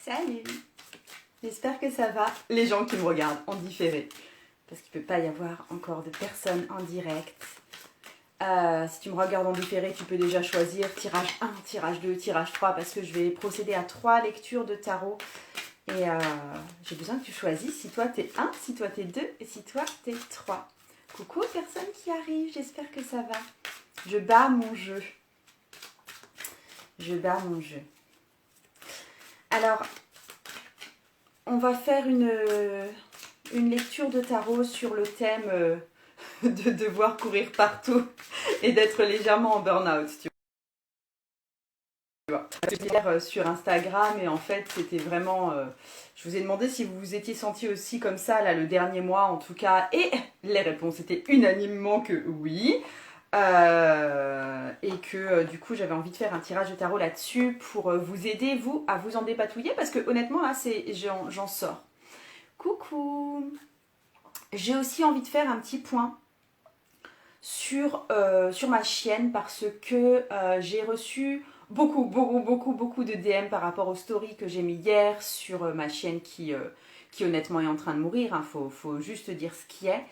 Salut! J'espère que ça va, les gens qui me regardent en différé. Parce qu'il ne peut pas y avoir encore de personnes en direct. Si tu me regardes en différé, tu peux déjà choisir tirage 1, tirage 2, tirage 3, parce que je vais procéder à 3 lectures de tarot. Et j'ai besoin que tu choisisses si toi t'es 1, si toi t'es 2 et si toi t'es 3. Coucou aux personnes qui arrivent, j'espère que ça va. Je bats mon jeu. Je bats mon jeu. Alors, on va faire une lecture de tarot sur le thème de devoir courir partout et d'être légèrement en burn-out, tu vois. Je vais dire sur Instagram et en fait, c'était vraiment... je vous ai demandé si vous vous étiez senti aussi comme ça, là, le dernier mois en tout cas, et les réponses étaient unanimement que oui. Et que du coup j'avais envie de faire un tirage de tarot là-dessus pour vous aider vous à vous en dépatouiller parce que honnêtement là j'en sors. Coucou. J'ai aussi envie de faire un petit point sur ma chienne parce que j'ai reçu beaucoup de DM par rapport aux stories que j'ai mis hier sur ma chienne qui honnêtement est en train de mourir, hein, faut juste dire ce qui est.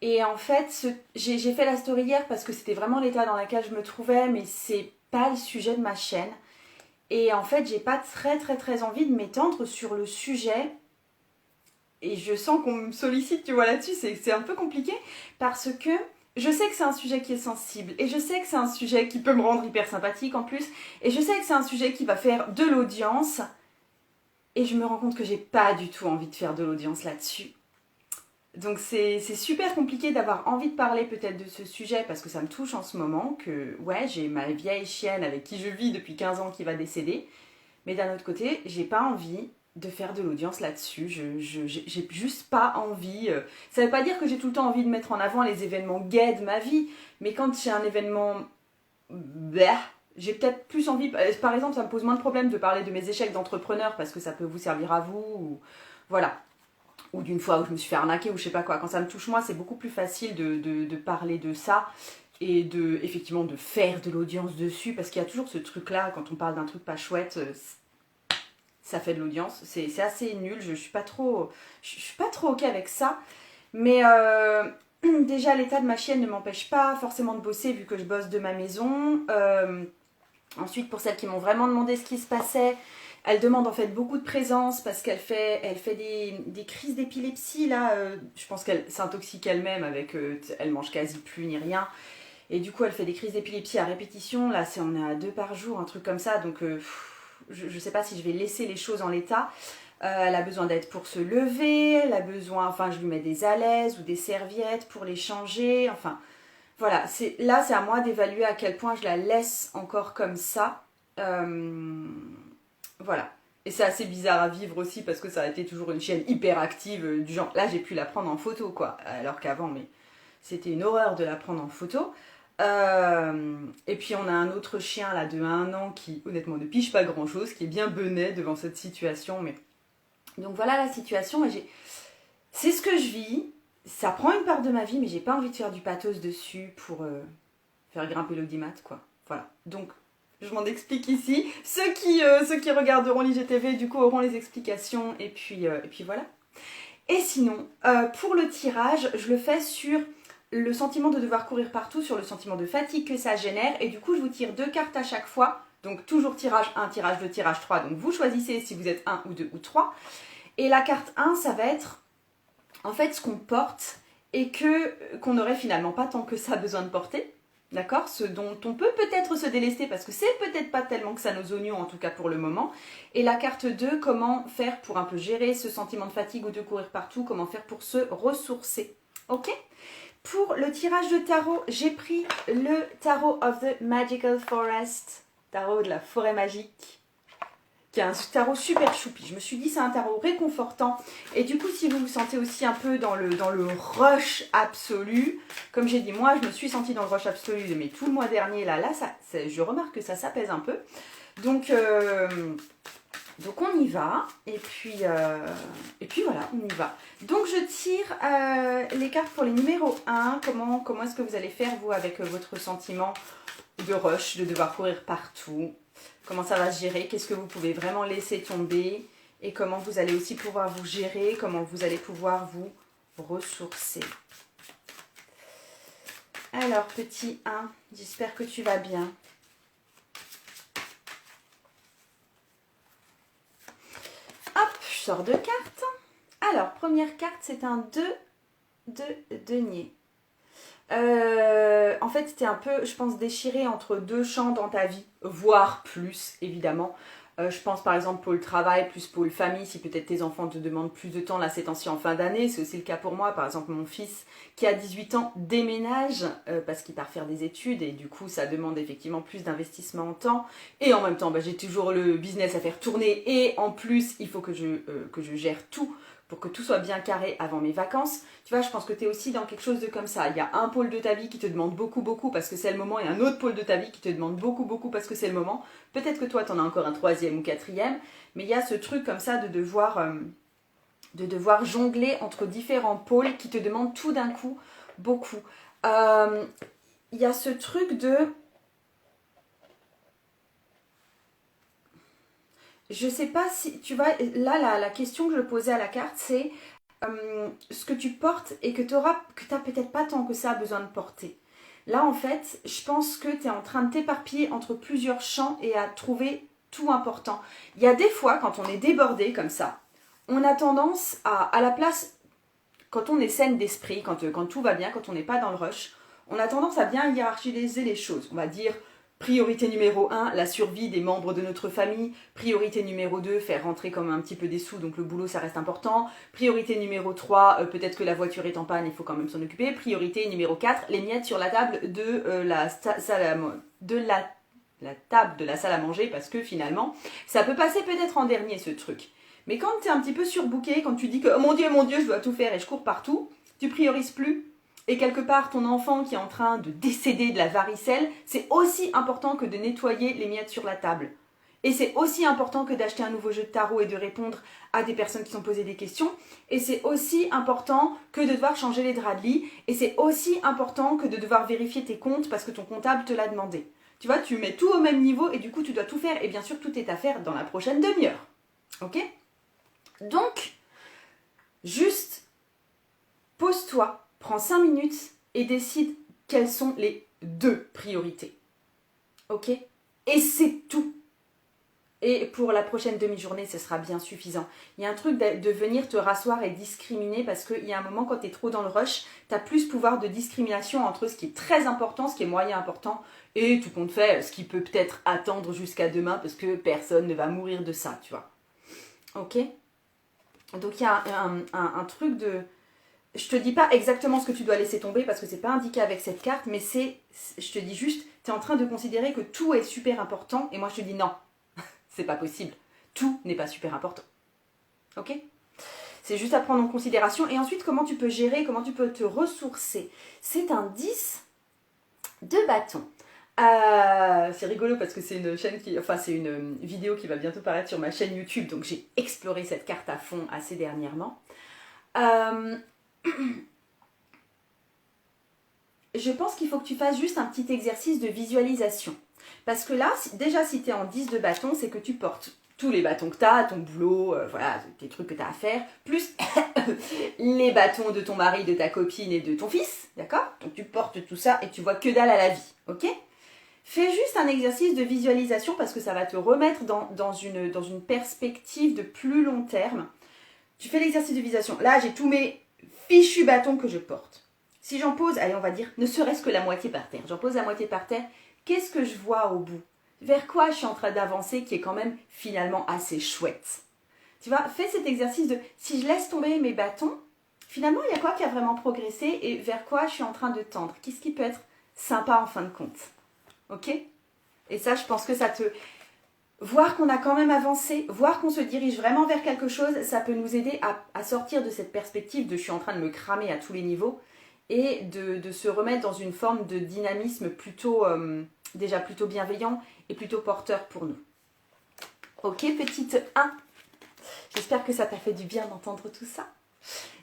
Et en fait, j'ai fait la story hier parce que c'était vraiment l'état dans lequel je me trouvais, mais c'est pas le sujet de ma chaîne. Et en fait, j'ai pas très envie de m'étendre sur le sujet. Et je sens qu'on me sollicite, tu vois, là-dessus, c'est un peu compliqué parce que je sais que c'est un sujet qui est sensible et je sais que c'est un sujet qui peut me rendre hyper sympathique en plus et je sais que c'est un sujet qui va faire de l'audience et je me rends compte que j'ai pas du tout envie de faire de l'audience là-dessus. Donc c'est super compliqué d'avoir envie de parler peut-être de ce sujet parce que ça me touche en ce moment, que ouais, j'ai ma vieille chienne avec qui je vis depuis 15 ans qui va décéder, mais d'un autre côté, j'ai pas envie de faire de l'audience là-dessus, j'ai juste pas envie. Ça veut pas dire que j'ai tout le temps envie de mettre en avant les événements gays de ma vie, mais quand j'ai un événement... j'ai peut-être plus envie... Par exemple, ça me pose moins de problèmes de parler de mes échecs d'entrepreneur parce que ça peut vous servir à vous, ou... voilà. Ou d'une fois où je me suis fait arnaquer ou je sais pas quoi. Quand ça me touche moi, c'est beaucoup plus facile de parler de ça et effectivement de faire de l'audience dessus parce qu'il y a toujours ce truc là, quand on parle d'un truc pas chouette, ça fait de l'audience. C'est assez nul, je suis pas trop ok avec ça. Mais déjà l'état de ma chienne ne m'empêche pas forcément de bosser vu que je bosse de ma maison. Ensuite, pour celles qui m'ont vraiment demandé ce qui se passait, elle demande en fait beaucoup de présence parce qu'elle fait des crises d'épilepsie là. Je pense qu'elle s'intoxique elle-même avec... elle mange quasi plus ni rien. Et du coup, elle fait des crises d'épilepsie à répétition. Là, on est à 2 par jour, un truc comme ça. Donc, je sais pas si je vais laisser les choses en l'état. Elle a besoin d'aide pour se lever. Elle a besoin... Enfin, je lui mets des alaises ou des serviettes pour les changer. Enfin... Voilà, là c'est à moi d'évaluer à quel point je la laisse encore comme ça. Voilà. Et c'est assez bizarre à vivre aussi parce que ça a été toujours une chienne hyper active, du genre, là j'ai pu la prendre en photo quoi, alors qu'avant, mais c'était une horreur de la prendre en photo. Et puis on a un autre chien là de 1 an qui honnêtement ne pige pas grand chose, qui est bien benet devant cette situation. Mais... Donc voilà la situation, et c'est ce que je vis. Ça prend une part de ma vie, mais j'ai pas envie de faire du pathos dessus pour faire grimper l'audimat, quoi. Voilà. Donc, je m'en explique ici. Ceux qui regarderont l'IGTV, du coup, auront les explications. Et puis voilà. Et sinon, pour le tirage, je le fais sur le sentiment de devoir courir partout, sur le sentiment de fatigue que ça génère. Et du coup, je vous tire 2 cartes à chaque fois. Donc, toujours tirage 1, tirage 2, tirage 3. Donc, vous choisissez si vous êtes 1 ou 2 ou 3. Et la carte 1, ça va être... en fait ce qu'on porte et qu'on n'aurait finalement pas tant que ça besoin de porter, d'accord? Ce dont on peut peut-être se délester parce que c'est peut-être pas tellement que ça nos oignons, en tout cas pour le moment. Et la carte 2, comment faire pour un peu gérer ce sentiment de fatigue ou de courir partout, comment faire pour se ressourcer, ok? Pour le tirage de tarot, j'ai pris le Tarot of the Magical Forest, tarot de la forêt magique, qui est un tarot super choupi. Je me suis dit c'est un tarot réconfortant. Et du coup, si vous vous sentez aussi un peu dans le rush absolu, comme j'ai dit, moi je me suis sentie dans le rush absolu, mais tout le mois dernier, là je remarque que ça s'apaise un peu. Donc on y va. Et puis voilà, on y va. Donc je tire les cartes pour les numéros 1. Comment est-ce que vous allez faire, vous, avec votre sentiment de rush, de devoir courir partout? Comment ça va se gérer? Qu'est-ce que vous pouvez vraiment laisser tomber? et comment vous allez aussi pouvoir vous gérer, comment vous allez pouvoir vous ressourcer. Alors, petit 1, j'espère que tu vas bien. Hop, je sors 2 cartes. Alors, première carte, c'est un 2 de denier. En fait, tu es un peu, je pense, déchiré entre 2 champs dans ta vie, voire plus, évidemment. Je pense par exemple pour le travail, plus pour le famille, si peut-être tes enfants te demandent plus de temps là ces temps-ci en fin d'année, c'est aussi le cas pour moi. Par exemple, mon fils qui a 18 ans déménage parce qu'il part faire des études et du coup ça demande effectivement plus d'investissement en temps. Et en même temps, j'ai toujours le business à faire tourner et en plus il faut que je gère tout pour que tout soit bien carré avant mes vacances. Tu vois, je pense que tu es aussi dans quelque chose de comme ça. Il y a un pôle de ta vie qui te demande beaucoup, beaucoup parce que c'est le moment et un autre pôle de ta vie qui te demande beaucoup, beaucoup parce que c'est le moment. Peut-être que toi, tu en as encore un 3e ou 4e, mais il y a ce truc comme ça de devoir jongler entre différents pôles qui te demandent tout d'un coup beaucoup. Il y a ce truc de... Je sais pas si, tu vois, là, la question que je posais à la carte, c'est ce que tu portes et que tu n'as peut-être pas tant que ça besoin de porter. Là, en fait, je pense que tu es en train de t'éparpiller entre plusieurs champs et à trouver tout important. Il y a des fois, quand on est débordé comme ça, on a tendance à la place, quand on est saine d'esprit, quand tout va bien, quand on n'est pas dans le rush, on a tendance à bien hiérarchiser les choses. On va dire... Priorité numéro 1, la survie des membres de notre famille. Priorité numéro 2, faire rentrer comme un petit peu des sous, donc le boulot ça reste important. Priorité numéro 3, peut-être que la voiture est en panne, il faut quand même s'en occuper. Priorité numéro 4, les miettes sur la table de la table de la salle à manger, parce que finalement, ça peut passer peut-être en dernier ce truc. Mais quand tu es un petit peu surbooké, quand tu dis que oh mon Dieu, je dois tout faire et je cours partout, tu priorises plus. Et quelque part, ton enfant qui est en train de décéder de la varicelle, c'est aussi important que de nettoyer les miettes sur la table. Et c'est aussi important que d'acheter un nouveau jeu de tarot et de répondre à des personnes qui sont posées des questions. Et c'est aussi important que de devoir changer les draps de lit. Et c'est aussi important que de devoir vérifier tes comptes parce que ton comptable te l'a demandé. Tu vois, tu mets tout au même niveau et du coup, tu dois tout faire. Et bien sûr, tout est à faire dans la prochaine demi-heure. Ok ? Donc, juste pose-toi. Prends 5 minutes et décide quelles sont les 2 priorités. Ok ? Et c'est tout. Et pour la prochaine demi-journée, ce sera bien suffisant. Il y a un truc de venir te rasseoir et discriminer parce qu'il y a un moment quand tu es trop dans le rush, tu as plus pouvoir de discrimination entre ce qui est très important, ce qui est moyen important et tout compte fait, ce qui peut peut-être attendre jusqu'à demain parce que personne ne va mourir de ça, tu vois. Ok ? Donc il y a un truc de... Je te dis pas exactement ce que tu dois laisser tomber parce que c'est pas indiqué avec cette carte, mais je te dis juste, tu es en train de considérer que tout est super important et moi je te dis non, c'est pas possible. Tout n'est pas super important. Ok ? C'est juste à prendre en considération. Et ensuite, comment tu peux gérer, comment tu peux te ressourcer. C'est un 10 de bâton. C'est rigolo parce que c'est une vidéo qui va bientôt paraître sur ma chaîne YouTube, donc j'ai exploré cette carte à fond assez dernièrement. Je pense qu'il faut que tu fasses juste un petit exercice de visualisation. Parce que là, déjà si tu es en 10 de bâton, c'est que tu portes tous les bâtons que tu as, ton boulot, voilà, tes trucs que tu as à faire, plus les bâtons de ton mari, de ta copine et de ton fils, d'accord ? Donc tu portes tout ça et tu vois que dalle à la vie, ok ? Fais juste un exercice de visualisation parce que ça va te remettre dans une perspective de plus long terme. Tu fais l'exercice de visualisation. Là, j'ai tous mes fichus bâtons que je porte. Si j'en pose, allez, on va dire, ne serait-ce que la moitié par terre. J'en pose la moitié par terre. Qu'est-ce que je vois au bout ? Vers quoi je suis en train d'avancer qui est quand même finalement assez chouette ? Tu vois, fais cet exercice de, si je laisse tomber mes bâtons, finalement, il y a quoi qui a vraiment progressé et vers quoi je suis en train de tendre ? Qu'est-ce qui peut être sympa en fin de compte ? Ok ? Et ça, je pense que ça te... Voir qu'on a quand même avancé, voir qu'on se dirige vraiment vers quelque chose, ça peut nous aider à sortir de cette perspective de je suis en train de me cramer à tous les niveaux et de se remettre dans une forme de dynamisme déjà plutôt bienveillant et plutôt porteur pour nous. Ok, petite 1. J'espère que ça t'a fait du bien d'entendre tout ça.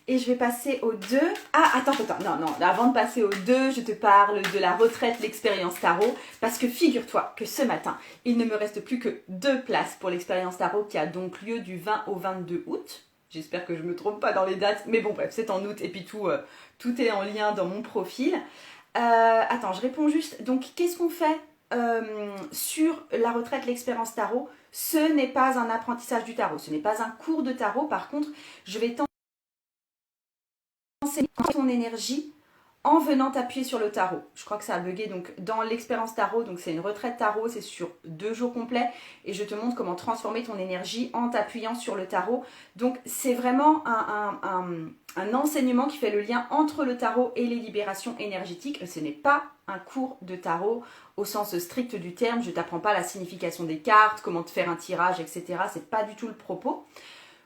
Et je vais passer au 2. Ah, attends, non, avant de passer au 2, je te parle de la retraite, l'expérience tarot. Parce que figure-toi que ce matin, il ne me reste plus que 2 places pour l'expérience tarot qui a donc lieu du 20 au 22 août. J'espère que je ne me trompe pas dans les dates, mais bon bref, c'est en août et puis tout est en lien dans mon profil. Attends, je réponds juste. Donc, qu'est-ce qu'on fait sur la retraite, l'expérience tarot? Ce n'est pas un apprentissage du tarot, ce n'est pas un cours de tarot. Par contre, je vais t'enseigner ton énergie en venant t'appuyer sur le tarot. Je crois que ça a bugué. Donc, dans l'expérience tarot, donc c'est une retraite tarot, c'est sur 2 jours complets. Et je te montre comment transformer ton énergie en t'appuyant sur le tarot. Donc, c'est vraiment un enseignement qui fait le lien entre le tarot et les libérations énergétiques. Ce n'est pas un cours de tarot au sens strict du terme. Je ne t'apprends pas la signification des cartes, comment te faire un tirage, etc. C'est pas du tout le propos.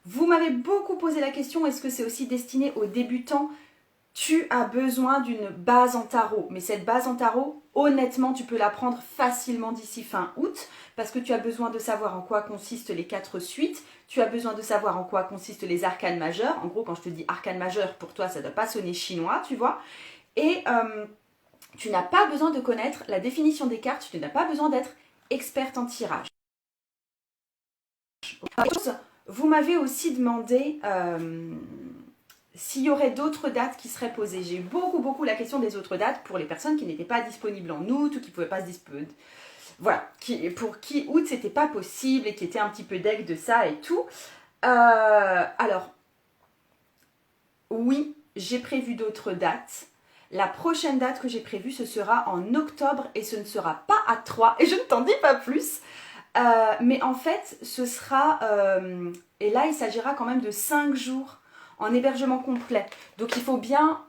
Vous m'avez beaucoup posé la question, est-ce que c'est aussi destiné aux débutants? Tu as besoin d'une base en tarot, mais cette base en tarot, honnêtement, tu peux l'apprendre facilement d'ici fin août, parce que tu as besoin de savoir en quoi consistent les 4 suites, tu as besoin de savoir en quoi consistent les arcanes majeurs. En gros, quand je te dis arcane majeur, pour toi, ça ne doit pas sonner chinois, tu vois. Et tu n'as pas besoin de connaître la définition des cartes, tu n'as pas besoin d'être experte en tirage. Vous m'avez aussi demandé s'il y aurait d'autres dates qui seraient posées. J'ai eu beaucoup la question des autres dates pour les personnes qui n'étaient pas disponibles en août ou qui ne pouvaient pas se disposer. Voilà, pour qui août c'était pas possible et qui étaient un petit peu deg de ça et tout. Alors, oui, j'ai prévu d'autres dates. La prochaine date que j'ai prévue, ce sera en octobre et ce ne sera pas à 3 et je ne t'en dis pas plus. Mais en fait, ce sera, et là il s'agira quand même de 5 jours en hébergement complet. Donc il faut bien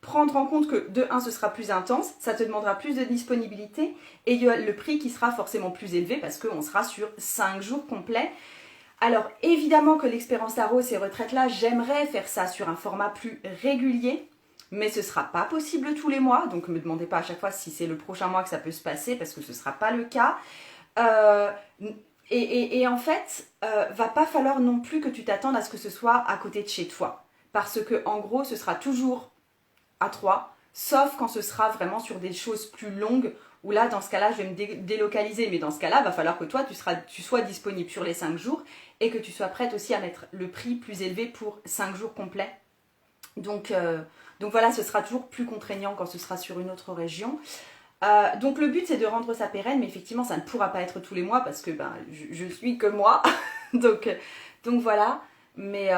prendre en compte que de 1, ce sera plus intense, ça te demandera plus de disponibilité et il y a le prix qui sera forcément plus élevé parce qu'on sera sur 5 jours complets. Alors évidemment que l'expérience tarot, ces retraites-là, j'aimerais faire ça sur un format plus régulier, mais ce ne sera pas possible tous les mois, donc ne me demandez pas à chaque fois si c'est le prochain mois que ça peut se passer parce que ce ne sera pas le cas. Et en fait, va pas falloir non plus que tu t'attendes à ce que ce soit à côté de chez toi. Parce que en gros, ce sera toujours à 3, sauf quand ce sera vraiment sur des choses plus longues, où là, dans ce cas-là, je vais me délocaliser. Mais dans ce cas-là, va falloir que toi, tu sois disponible sur les 5 jours et que tu sois prête aussi à mettre le prix plus élevé pour 5 jours complets. Donc voilà, ce sera toujours plus contraignant quand ce sera sur une autre région. Donc le but c'est de rendre ça pérenne, mais effectivement ça ne pourra pas être tous les mois parce que je suis que moi. donc voilà, mais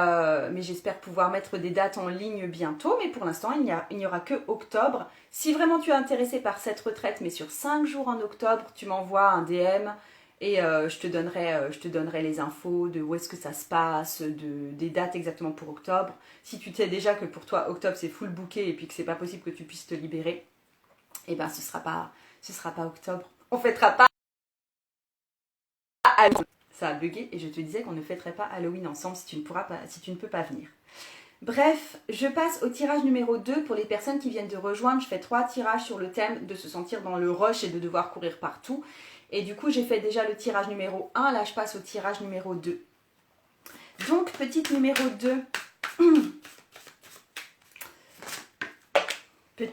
j'espère pouvoir mettre des dates en ligne bientôt, mais pour l'instant il n'y aura que octobre. Si vraiment tu es intéressé par cette retraite, mais sur 5 jours en octobre, tu m'envoies un DM et je te donnerai les infos de où est-ce que ça se passe, des dates exactement pour octobre. Si tu sais déjà que pour toi octobre c'est full booké et puis que c'est pas possible que tu puisses te libérer, et ben ce sera pas octobre. On fêtera pas Halloween. Ça a bugué et je te disais qu'on ne fêterait pas Halloween ensemble si tu ne peux pas venir. Bref, je passe au tirage numéro 2 pour les personnes qui viennent de rejoindre. Je fais 3 tirages sur le thème de se sentir dans le rush et de devoir courir partout. Et du coup, j'ai fait déjà le tirage numéro 1. Là, je passe au tirage numéro 2. Donc, petite numéro 2.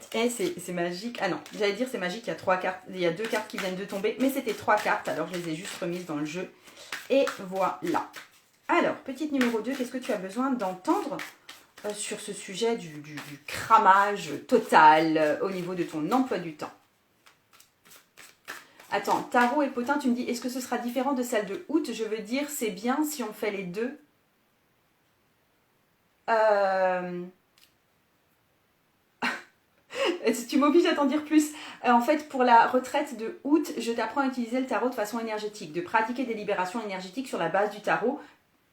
C'est magique. Ah non, j'allais dire c'est magique, il y a 3 cartes, il y a 2 cartes qui viennent de tomber, mais c'était 3 cartes, alors je les ai juste remises dans le jeu. Et voilà. Alors, petite numéro 2, qu'est-ce que tu as besoin d'entendre sur ce sujet du cramage total au niveau de ton emploi du temps? Attends, tarot et potin, tu me dis, est-ce que ce sera différent de celle de août? Je veux dire, c'est bien si on fait les deux. Tu m'obliges à t'en dire plus. En fait, pour la retraite de août, je t'apprends à utiliser le tarot de façon énergétique, de pratiquer des libérations énergétiques sur la base du tarot.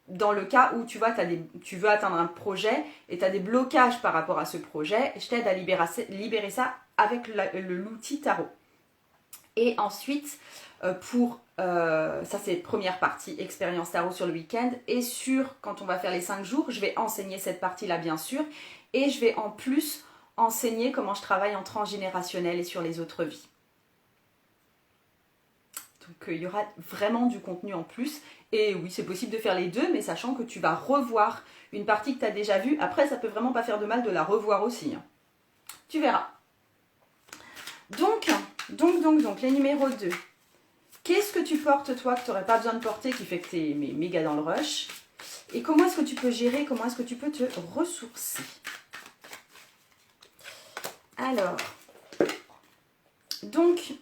Dans le cas où tu veux atteindre un projet et tu as des blocages par rapport à ce projet, je t'aide à libérer ça avec l'outil tarot. Et ensuite, ça c'est première partie, expérience tarot sur le week-end. Et quand on va faire les 5 jours, je vais enseigner cette partie-là bien sûr. Et je vais en plus enseigner comment je travaille en transgénérationnel et sur les autres vies. qu'il y aura vraiment du contenu en plus. Et oui, c'est possible de faire les deux, mais sachant que tu vas revoir une partie que tu as déjà vue. Après, ça peut vraiment pas faire de mal de la revoir aussi, hein. Tu verras. Donc, les numéros 2. Qu'est-ce que tu portes, toi, que tu n'aurais pas besoin de porter, qui fait que tu es méga dans le rush? Et comment est-ce que tu peux gérer, comment est-ce que tu peux te ressourcer? Alors, donc,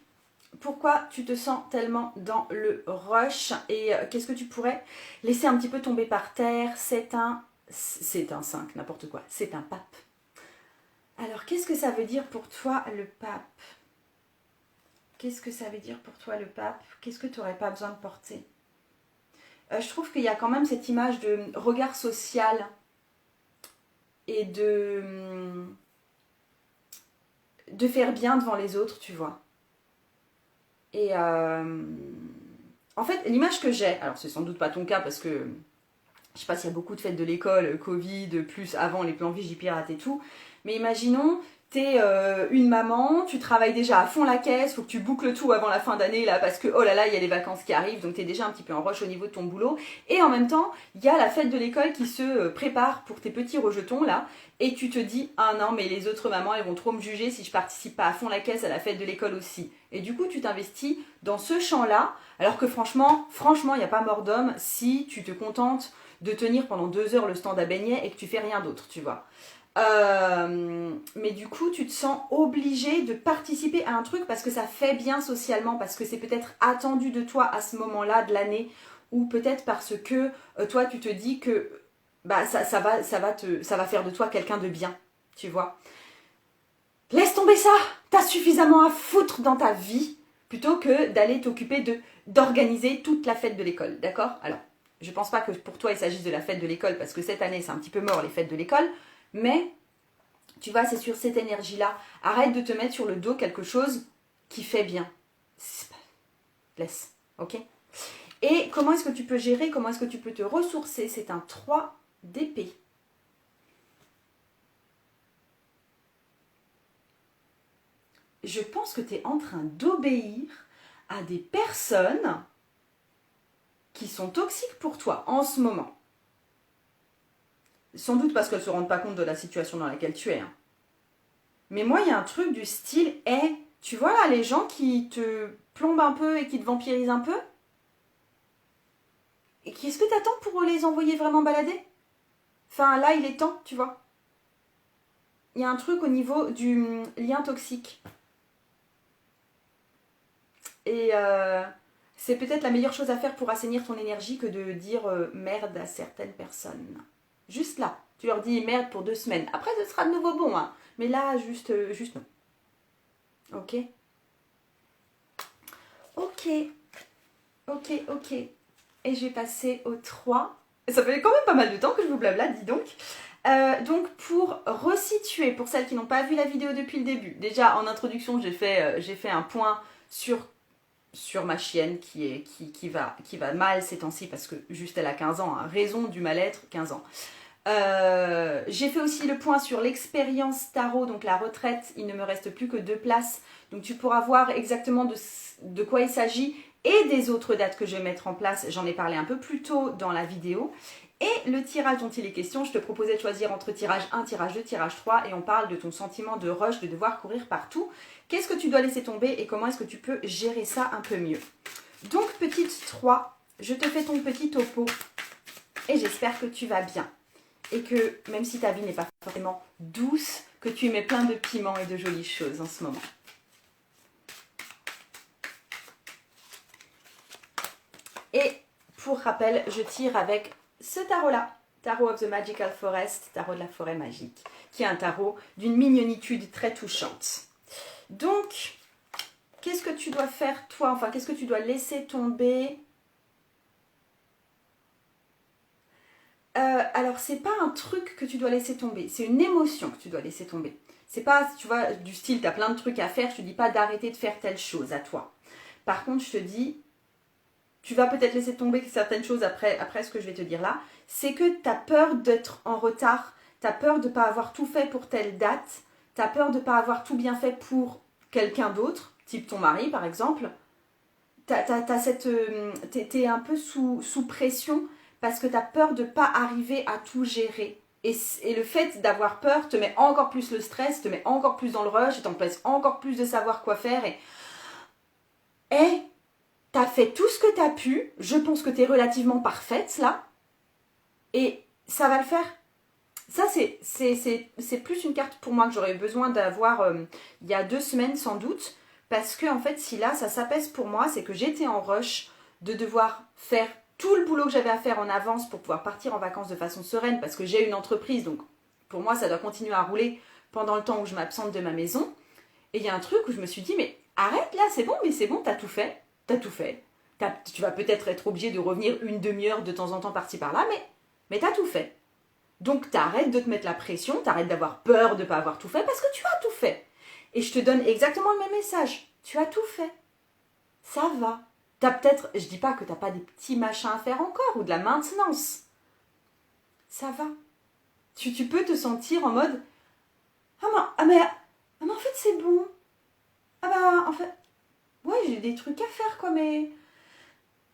pourquoi tu te sens tellement dans le rush? Et qu'est-ce que tu pourrais laisser un petit peu tomber par terre? C'est un 5, n'importe quoi. C'est un pape. Alors, qu'est-ce que ça veut dire pour toi, le pape? Qu'est-ce que ça veut dire pour toi, le pape? Qu'est-ce que tu n'aurais pas besoin de porter? Je trouve qu'il y a quand même cette image de regard social et de faire bien devant les autres, tu vois. Et en fait, l'image que j'ai, alors c'est sans doute pas ton cas parce que je sais pas s'il y a beaucoup de fêtes de l'école, Covid, plus avant les plans Vigipirate et tout, mais imaginons, t'es une maman, tu travailles déjà à fond la caisse, faut que tu boucles tout avant la fin d'année là parce que oh là là, il y a les vacances qui arrivent, donc t'es déjà un petit peu en rush au niveau de ton boulot, et en même temps, il y a la fête de l'école qui se prépare pour tes petits rejetons là, et tu te dis ah non mais les autres mamans elles vont trop me juger si je participe pas à fond la caisse à la fête de l'école aussi. Et du coup tu t'investis dans ce champ là, alors que franchement il n'y a pas mort d'homme si tu te contentes de tenir pendant 2 heures le stand à beignets et que tu fais rien d'autre, tu vois. Mais du coup, tu te sens obligé de participer à un truc parce que ça fait bien socialement, parce que c'est peut-être attendu de toi à ce moment-là de l'année, ou peut-être parce que toi, tu te dis que bah, ça va faire de toi quelqu'un de bien, tu vois. Laisse tomber ça. T'as suffisamment à foutre dans ta vie plutôt que d'aller t'occuper d'organiser toute la fête de l'école, d'accord? Alors, je pense pas que pour toi il s'agisse de la fête de l'école parce que cette année c'est un petit peu mort les fêtes de l'école, mais tu vois, c'est sur cette énergie-là. Arrête de te mettre sur le dos quelque chose qui fait bien. Laisse, ok? Et comment est-ce que tu peux gérer, comment est-ce que tu peux te ressourcer? C'est un 3 d'épée. Je pense que tu es en train d'obéir à des personnes qui sont toxiques pour toi en ce moment. Sans doute parce qu'elles ne se rendent pas compte de la situation dans laquelle tu es. Hein. Mais moi, il y a un truc du style, tu vois là, les gens qui te plombent un peu et qui te vampirisent un peu, et qu'est-ce que t'attends pour les envoyer vraiment balader? Enfin, là, il est temps, tu vois. Il y a un truc au niveau du lien toxique. Et c'est peut-être la meilleure chose à faire pour assainir ton énergie que de dire merde à certaines personnes. Juste là. Tu leur dis merde pour 2 semaines. Après, ce sera de nouveau bon. Hein. Mais là, juste non. Ok. Ok. Et je vais passer au 3. Ça fait quand même pas mal de temps que je vous blabla, dis donc. Donc pour resituer, pour celles qui n'ont pas vu la vidéo depuis le début, déjà en introduction j'ai fait un point sur ma chienne qui va mal ces temps-ci parce que juste elle a 15 ans, hein, raison du mal-être, 15 ans. J'ai fait aussi le point sur l'expérience tarot, donc la retraite, il ne me reste plus que 2 places, donc tu pourras voir exactement de quoi il s'agit et des autres dates que je vais mettre en place, j'en ai parlé un peu plus tôt dans la vidéo. Et le tirage dont il est question, je te proposais de choisir entre tirage 1, tirage 2, tirage 3 et on parle de ton sentiment de rush, de devoir courir partout. Qu'est-ce que tu dois laisser tomber et comment est-ce que tu peux gérer ça un peu mieux? Donc petite 3, je te fais ton petit topo et j'espère que tu vas bien. Et que même si ta vie n'est pas forcément douce, que tu y mets plein de piments et de jolies choses en ce moment. Et pour rappel, je tire avec ce tarot-là, Tarot of the Magical Forest, tarot de la forêt magique, qui est un tarot d'une mignonitude très touchante. Donc, qu'est-ce que tu dois faire toi? Enfin, qu'est-ce que tu dois laisser tomber? Alors, c'est pas un truc que tu dois laisser tomber, c'est une émotion que tu dois laisser tomber. C'est pas, tu vois, du style, tu as plein de trucs à faire, je te dis pas d'arrêter de faire telle chose à toi. Par contre, je te dis, tu vas peut-être laisser tomber certaines choses après ce que je vais te dire là, c'est que tu as peur d'être en retard, tu as peur de ne pas avoir tout fait pour telle date, tu as peur de ne pas avoir tout bien fait pour quelqu'un d'autre, type ton mari par exemple. t'es un peu sous pression parce que tu as peur de ne pas arriver à tout gérer. Et le fait d'avoir peur te met encore plus le stress, te met encore plus dans le rush, et t'empêche encore plus de savoir quoi faire. Et t'as fait tout ce que t'as pu, je pense que t'es relativement parfaite là, et ça va le faire. Ça, c'est plus une carte pour moi que j'aurais besoin d'avoir il y a 2 semaines sans doute, parce que en fait, si là, ça s'apaise pour moi, c'est que j'étais en rush de devoir faire tout le boulot que j'avais à faire en avance pour pouvoir partir en vacances de façon sereine, parce que j'ai une entreprise, donc pour moi, ça doit continuer à rouler pendant le temps où je m'absente de ma maison. Et il y a un truc où je me suis dit, mais arrête là, c'est bon, mais c'est bon, t'as tout fait. T'as tout fait. Tu vas peut-être être obligé de revenir une demi-heure de temps en temps par-ci par-là, mais t'as tout fait. Donc t'arrêtes de te mettre la pression, t'arrêtes d'avoir peur de ne pas avoir tout fait, parce que tu as tout fait. Et je te donne exactement le même message. Tu as tout fait. Ça va. T'as peut-être, je dis pas que t'as pas des petits machins à faire encore, ou de la maintenance. Ça va. Tu peux te sentir en mode, mais en fait c'est bon. Ah bah en fait, ouais j'ai des trucs à faire quoi, mais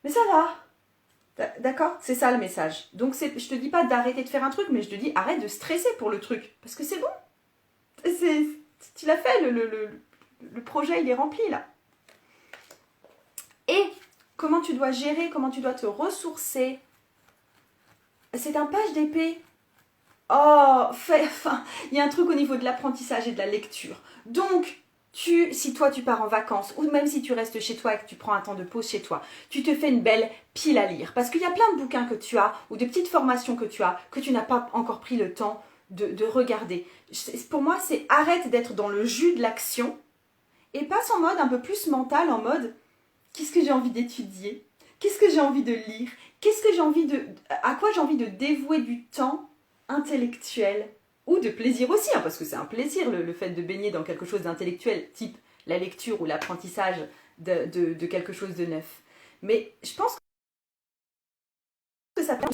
ça va. D'accord? C'est ça le message. Donc je te dis pas d'arrêter de faire un truc, mais je te dis arrête de stresser pour le truc. Parce que c'est bon. Tu l'as fait, le projet il est rempli là. Et comment tu dois gérer, comment tu dois te ressourcer. C'est un page d'épée. Oh, il y a un truc au niveau de l'apprentissage et de la lecture. Donc, si toi tu pars en vacances, ou même si tu restes chez toi et que tu prends un temps de pause chez toi, tu te fais une belle pile à lire. Parce qu'il y a plein de bouquins que tu as, ou de petites formations que tu n'as pas encore pris le temps de regarder. Pour moi, c'est arrête d'être dans le jus de l'action et passe en mode un peu plus mental, en mode qu'est-ce que j'ai envie d'étudier? Qu'est-ce que j'ai envie de lire? À quoi j'ai envie de dévouer du temps intellectuel ou de plaisir aussi, hein, parce que c'est un plaisir le fait de baigner dans quelque chose d'intellectuel, type la lecture ou l'apprentissage de quelque chose de neuf. Mais je pense que ça peut...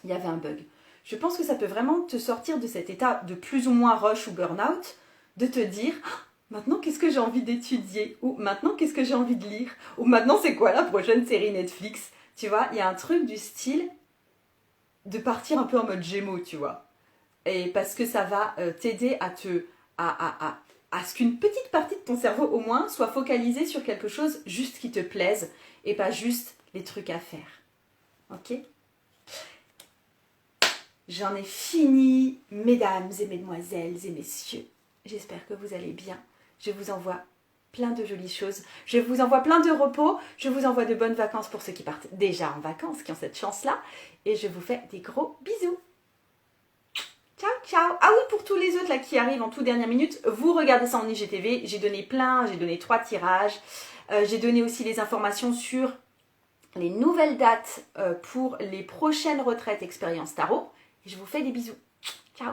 Il y avait un bug. Je pense que ça peut vraiment te sortir de cet état de plus ou moins rush ou burn-out, de te dire maintenant qu'est-ce que j'ai envie d'étudier, ou maintenant qu'est-ce que j'ai envie de lire, ou maintenant c'est quoi la prochaine série Netflix. Tu vois, il y a un truc du style de partir un peu en mode Gémeaux, tu vois. Et parce que ça va t'aider à ce qu'une petite partie de ton cerveau au moins soit focalisée sur quelque chose juste qui te plaise et pas juste les trucs à faire. Ok? J'en ai fini, mesdames et mesdemoiselles et messieurs. J'espère que vous allez bien. Je vous envoie plein de jolies choses. Je vous envoie plein de repos. Je vous envoie de bonnes vacances pour ceux qui partent déjà en vacances, qui ont cette chance-là. Et je vous fais des gros bisous. Ciao, ciao. Ah oui, pour tous les autres là qui arrivent en toute dernière minute, vous regardez ça en IGTV. J'ai donné 3 tirages. J'ai donné aussi les informations sur les nouvelles dates pour les prochaines retraites expérience tarot. Et je vous fais des bisous. Ciao.